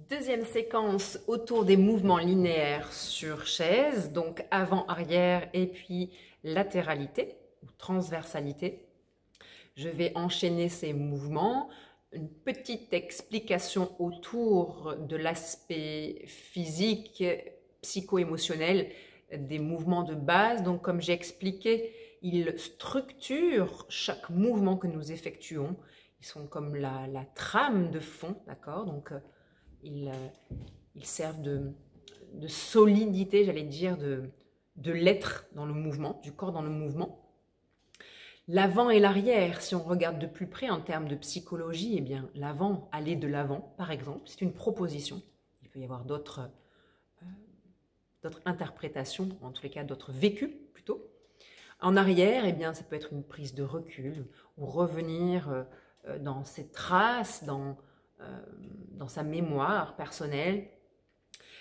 Deuxième séquence autour des mouvements linéaires sur chaise, donc avant-arrière et puis latéralité ou transversalité. Je vais enchaîner ces mouvements, une petite explication autour de l'aspect physique, psycho-émotionnel des mouvements de base. Donc comme j'ai expliqué, ils structurent chaque mouvement que nous effectuons. Ils sont comme la trame de fond, d'accord? Donc ils servent de solidité, j'allais dire, de l'être dans le mouvement, du corps dans le mouvement. L'avant et l'arrière, si on regarde de plus près en termes de psychologie, eh bien, l'avant, aller de l'avant, par exemple, c'est une proposition. Il peut y avoir d'autres interprétations, en tous les cas d'autres vécus plutôt. En arrière, eh bien, ça peut être une prise de recul ou revenir dans ses traces, dans sa mémoire personnelle.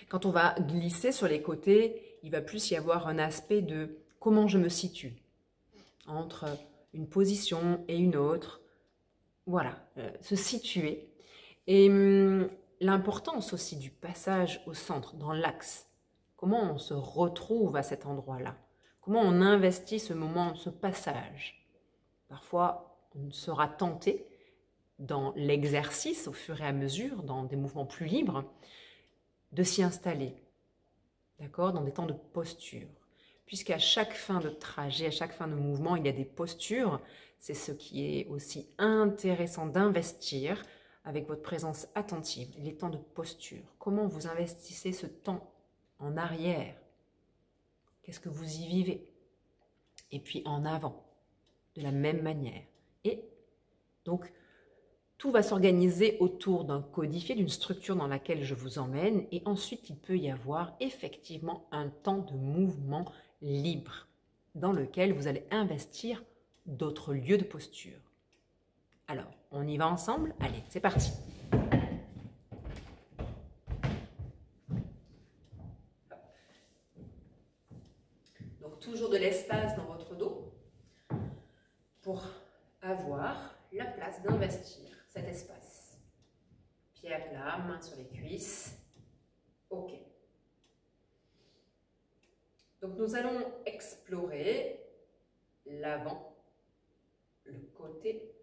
Quand on va glisser sur les côtés, il va plus y avoir un aspect de comment je me situe entre une position et une autre. Voilà, se situer. Et l'importance aussi du passage au centre, dans l'axe. Comment on se retrouve à cet endroit-là? Comment on investit ce moment, ce passage? Parfois, on sera tenté dans l'exercice au fur et à mesure, dans des mouvements plus libres, de s'y installer, d'accord, dans des temps de posture. Puisqu'à chaque fin de trajet, à chaque fin de mouvement, il y a des postures, c'est ce qui est aussi intéressant d'investir avec votre présence attentive, les temps de posture. Comment vous investissez ce temps en arrière? Qu'est-ce que vous y vivez? Et puis en avant, de la même manière. Et donc, tout va s'organiser autour d'un codifié, d'une structure dans laquelle je vous emmène. Et ensuite, il peut y avoir effectivement un temps de mouvement libre dans lequel vous allez investir d'autres lieux de posture. Alors, on y va ensemble? Allez, c'est parti! Donc, toujours de l'espace dans votre dos pour avoir la place d'investir cet espace. Pieds à plat, mains sur les cuisses. OK. Donc, nous allons explorer l'avant, le côté,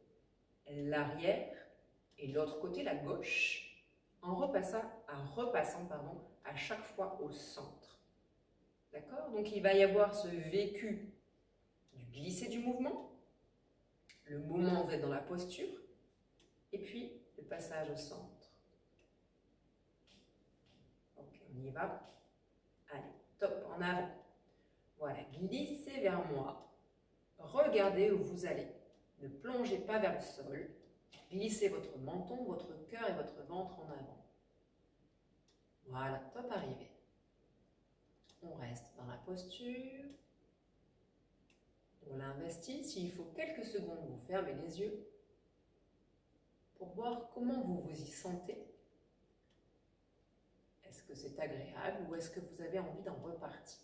l'arrière et l'autre côté, la gauche, en repassant à chaque fois au centre. D'accord? Donc, il va y avoir ce vécu du glisser du mouvement, le moment où vous êtes dans la posture, et puis le passage au centre. Ok, on y va. Allez, top, en avant. Voilà, glissez vers moi. Regardez où vous allez. Ne plongez pas vers le sol. Glissez votre menton, votre cœur et votre ventre en avant. Voilà, top, arrivé. On reste dans la posture. On l'investit. S'il faut quelques secondes, vous fermez les yeux pour voir comment vous vous y sentez. Est-ce que c'est agréable ou est-ce que vous avez envie d'en repartir?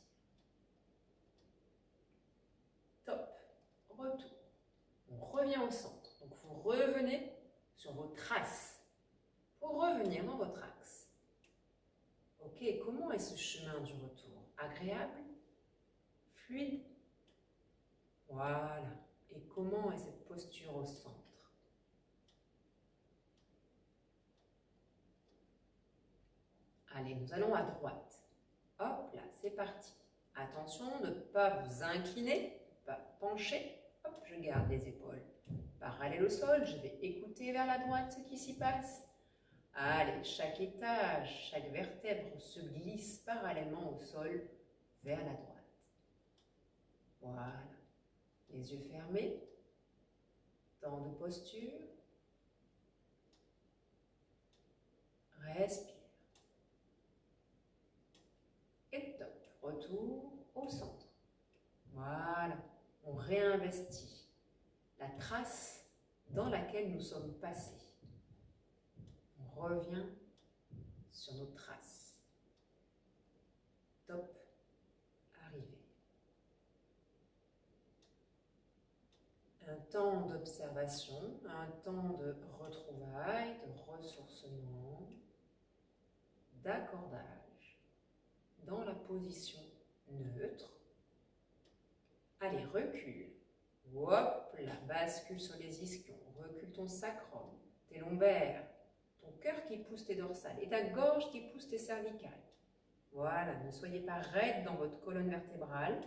Top. Retour. On revient au centre. Donc vous revenez sur vos traces pour revenir dans votre axe. Ok, comment est ce chemin du retour? Agréable? Fluide? Voilà. Et comment est cette posture au centre? Allez, nous allons à droite. Hop là, c'est parti. Attention de ne pas vous incliner, pas pencher. Hop, je garde les épaules parallèles au sol. Je vais écouter vers la droite ce qui s'y passe. Allez, chaque étage, chaque vertèbre se glisse parallèlement au sol vers la droite. Voilà. Les yeux fermés. Temps de posture. Respire. Et top. Retour au centre. Voilà. On réinvestit la trace dans laquelle nous sommes passés. On revient sur nos traces. Top. Arrivé. Un temps d'observation, un temps de retrouvailles, de ressourcement. d'accordage dans la position neutre. Allez, recule. Hop là, bascule sur les ischions. Recule ton sacrum, tes lombaires, ton cœur qui pousse tes dorsales et ta gorge qui pousse tes cervicales. Voilà, ne soyez pas raide dans votre colonne vertébrale.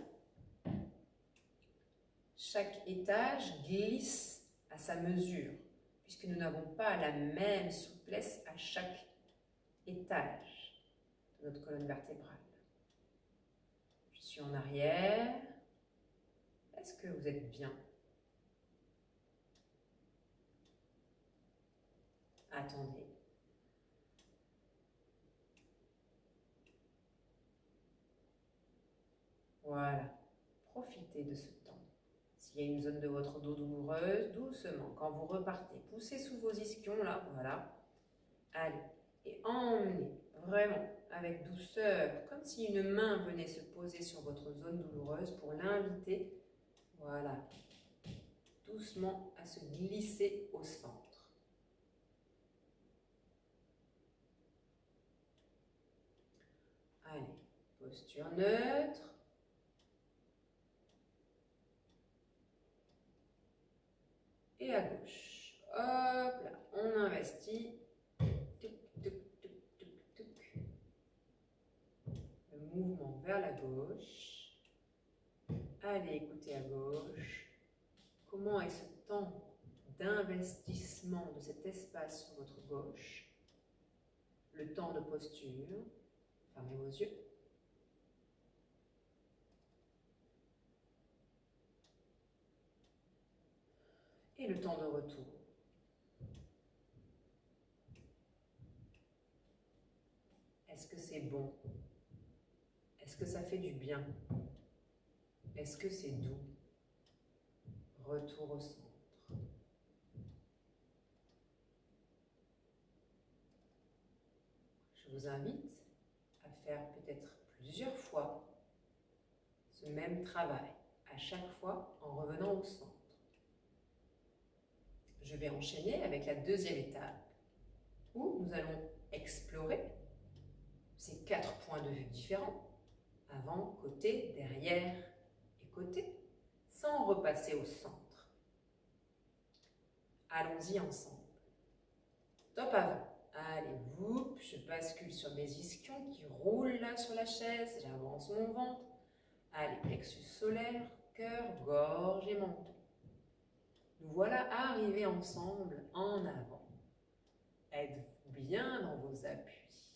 Chaque étage glisse à sa mesure, puisque nous n'avons pas la même souplesse à chaque étage de notre colonne vertébrale. Je suis en arrière. Est-ce que vous êtes bien? Attendez. Voilà. Profitez de ce temps. S'il y a une zone de votre dos douloureuse, doucement, quand vous repartez, poussez sous vos ischions, là, voilà. Allez. Et emmenez, vraiment, avec douceur, comme si une main venait se poser sur votre zone douloureuse pour l'inviter, voilà, doucement à se glisser au centre. Allez, posture neutre. Et à gauche. Hop là, on investit. Tuc, tuc, tuc, tuc, tuc. Le mouvement vers la gauche. Allez, écoutez à gauche. Comment est ce temps d'investissement de cet espace sur votre gauche? Le temps de posture. Fermez vos yeux. Et le temps de retour. Est-ce que c'est bon? Est-ce que ça fait du bien? Est-ce que c'est doux? Retour au centre. Je vous invite à faire peut-être plusieurs fois ce même travail, à chaque fois en revenant au centre. Je vais enchaîner avec la deuxième étape où nous allons explorer ces 4 points de vue différents, avant, côté, derrière et côté, sans repasser au centre. Allons-y ensemble. Top avant. Allez, whoop, je bascule sur mes ischions qui roulent là sur la chaise, j'avance mon ventre. Allez, plexus solaire, cœur, gorge et menton. Nous voilà arrivés ensemble en avant. Êtes-vous bien dans vos appuis?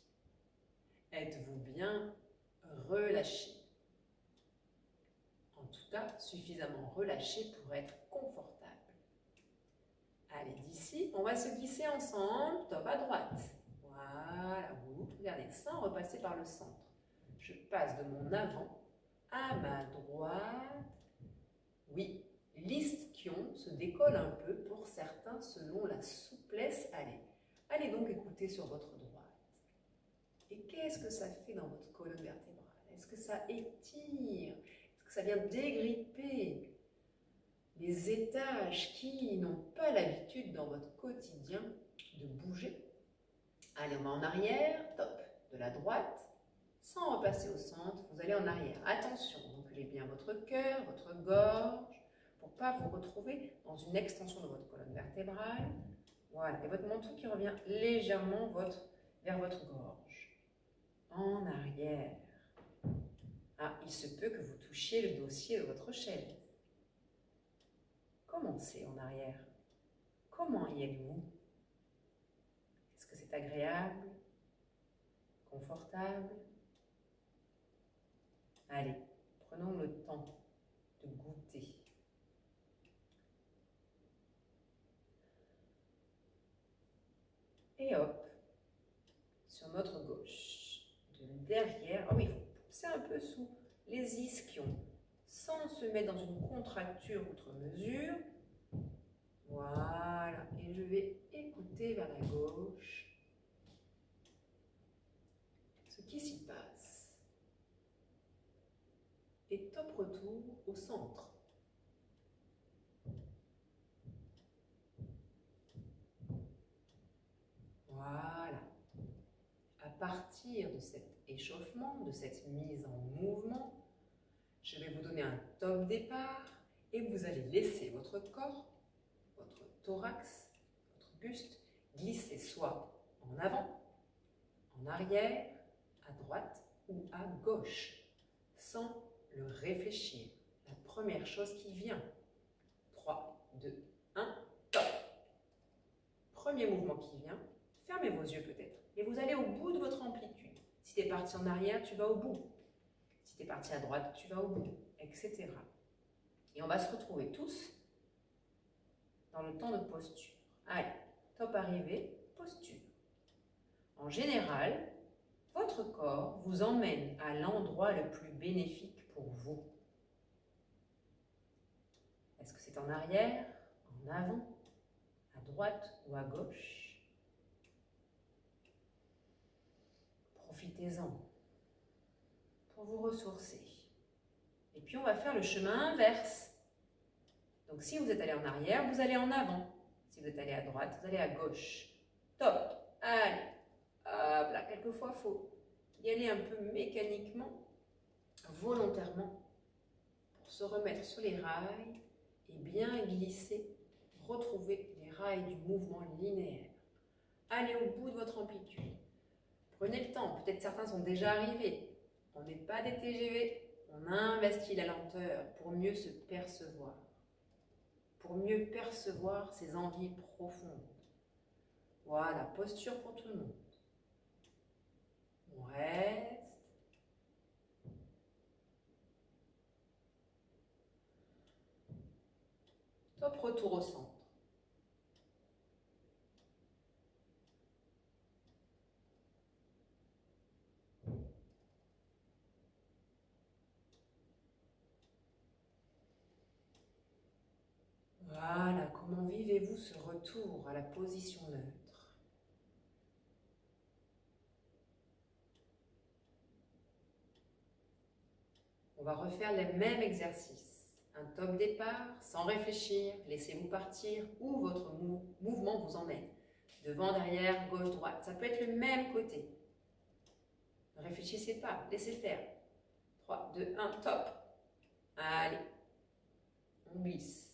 Êtes-vous bien relâché? En tout cas, suffisamment relâché pour être confortable. Allez, d'ici, on va se glisser ensemble, top à droite. Voilà, vous regardez, sans repasser par le centre. Je passe de mon avant à ma droite. Oui, l'ischion se décolle un peu pour certains selon la souplesse. Allez donc écouter sur votre droite. Et qu'est-ce que ça fait dans votre colonne vertébrale? Est-ce que ça étire? Est-ce que ça vient dégripper les étages qui n'ont pas l'habitude dans votre quotidien de bouger? Allez, on va en arrière, top, de la droite, sans repasser au centre, vous allez en arrière. Attention, reculez bien votre cœur, votre gorge, pour ne pas vous retrouver dans une extension de votre colonne vertébrale. Voilà, et votre menton qui revient légèrement vers votre gorge. En arrière. Ah, il se peut que vous touchiez le dossier de votre chaise. Commencez en arrière. Comment y êtes-vous? Est-ce que c'est agréable? Confortable? Allez, prenons le temps de goûter. Et hop, sur notre gauche, de derrière, oh oui, il faut pousser un peu sous les ischions, sans se mettre dans une contracture outre mesure. Voilà, et je vais écouter vers la gauche ce qui s'y passe. Et top retour au centre. Voilà. À partir de cet échauffement, de cette mise en mouvement, je vais vous donner un top départ et vous allez laisser votre corps, votre thorax, votre buste glisser soit en avant, en arrière, à droite ou à gauche, sans le réfléchir. La première chose qui vient. 3, 2, 1, top. Premier mouvement qui vient, fermez vos yeux peut-être, et vous allez au bout de votre amplitude. Si tu es parti en arrière, tu vas au bout. Si tu es parti à droite, tu vas au bout, etc. Et on va se retrouver tous dans le temps de posture. Allez, top arrivé, posture. En général, votre corps vous emmène à l'endroit le plus bénéfique pour vous. Est-ce que c'est en arrière, en avant, à droite ou à gauche? Profitez-en pour vous ressourcer. Et puis on va faire le chemin inverse. Donc si vous êtes allé en arrière, vous allez en avant. Si vous êtes allé à droite, vous allez à gauche. Top. Allez. Hop là, quelquefois, il faut y aller un peu mécaniquement, volontairement, pour se remettre sur les rails et bien glisser, retrouver les rails du mouvement linéaire. Allez au bout de votre amplitude. Prenez le temps, peut-être certains sont déjà arrivés. On n'est pas des TGV, on investit la lenteur pour mieux se percevoir, pour mieux percevoir ses envies profondes. Voilà, posture pour tout le monde. On reste. Top, retour au centre. Voilà, comment vivez-vous ce retour à la position neutre? On va refaire les mêmes exercices. Un top départ, sans réfléchir, laissez-vous partir où votre mouvement vous emmène. Devant, derrière, gauche, droite. Ça peut être le même côté. Ne réfléchissez pas, laissez faire. 3, 2, 1, top. Allez, on glisse.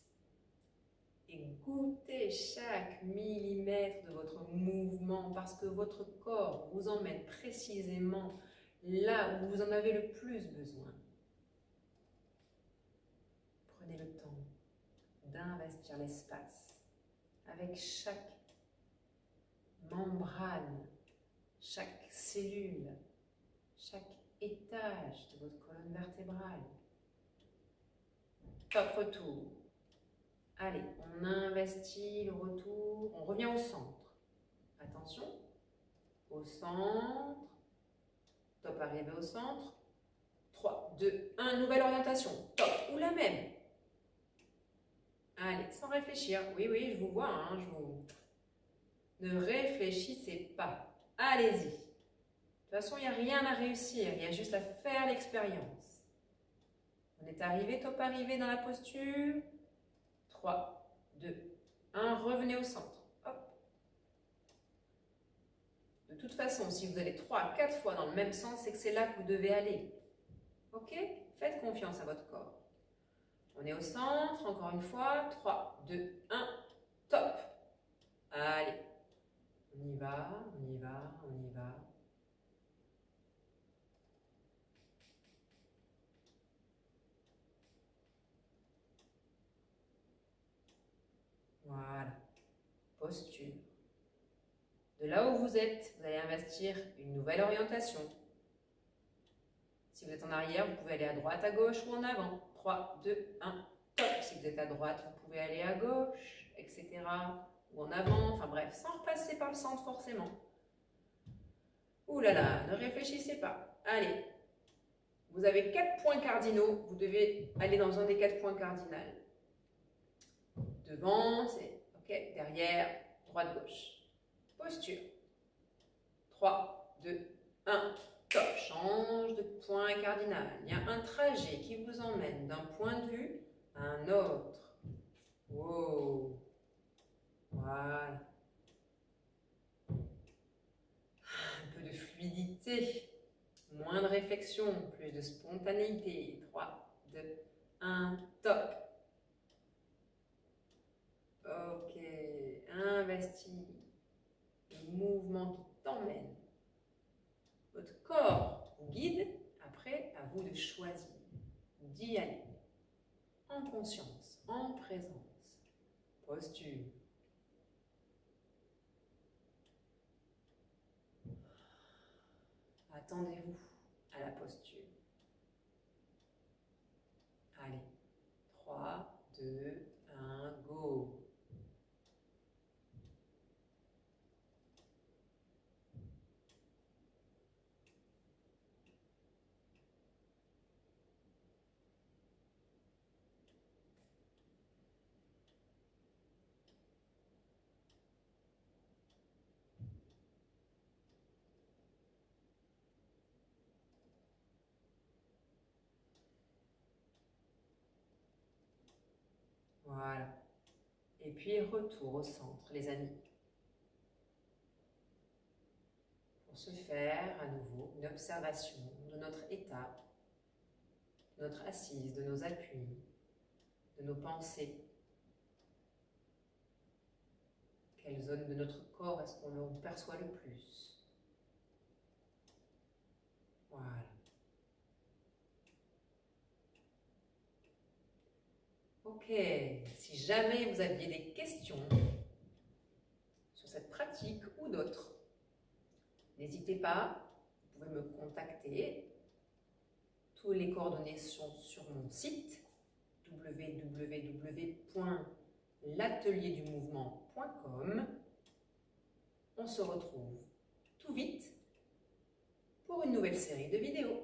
Et goûtez chaque millimètre de votre mouvement parce que votre corps vous emmène précisément là où vous en avez le plus besoin. Prenez le temps d'investir l'espace avec chaque membrane, chaque cellule, chaque étage de votre colonne vertébrale. Top, retour. Allez, on investit le retour, on revient au centre. Attention, au centre. Top, arrivé au centre. 3, 2, 1, nouvelle orientation. Top, ou la même. Allez, sans réfléchir. Oui, oui, je vous vois. Hein, Ne réfléchissez pas. Allez-y. De toute façon, il n'y a rien à réussir. Il y a juste à faire l'expérience. On est arrivé, top arrivé dans la posture. 3, 2, 1, revenez au centre. Hop. De toute façon, si vous allez 3, 4 fois dans le même sens, c'est que c'est là que vous devez aller. Ok? Faites confiance à votre corps. On est au centre, encore une fois. 3, 2, 1, top. Allez. On y va, on y va, on y va. Voilà. Posture. De là où vous êtes, vous allez investir une nouvelle orientation. Si vous êtes en arrière, vous pouvez aller à droite, à gauche ou en avant. 3, 2, 1, top. Si vous êtes à droite, vous pouvez aller à gauche, etc. Ou en avant, enfin bref, sans repasser par le centre forcément. Ouh là là, ne réfléchissez pas. Allez, vous avez 4 points cardinaux, vous devez aller dans un des 4 points cardinaux. Devant, c'est ok, derrière, droite, gauche. Posture. 3, 2, 1, top. Change de point cardinal. Il y a un trajet qui vous emmène d'un point de vue à un autre. Wow. Voilà. Un peu de fluidité réflexion, plus de spontanéité. 3, 2, 1, top. Ok, investis le mouvement qui t'emmène. Votre corps vous guide, après, à vous de choisir, d'y aller. En conscience, en présence. Posture. Attendez-vous à la posture. Allez, 3, 2, 1, go. Voilà. Et puis, retour au centre, les amis. Pour se faire à nouveau une observation de notre état, de notre assise, de nos appuis, de nos pensées. Quelle zone de notre corps est-ce qu'on perçoit le plus? Voilà. Ok, si jamais vous aviez des questions sur cette pratique ou d'autres, n'hésitez pas, vous pouvez me contacter. Toutes les coordonnées sont sur mon site www.l'atelierdumouvement.com. On se retrouve tout vite pour une nouvelle série de vidéos.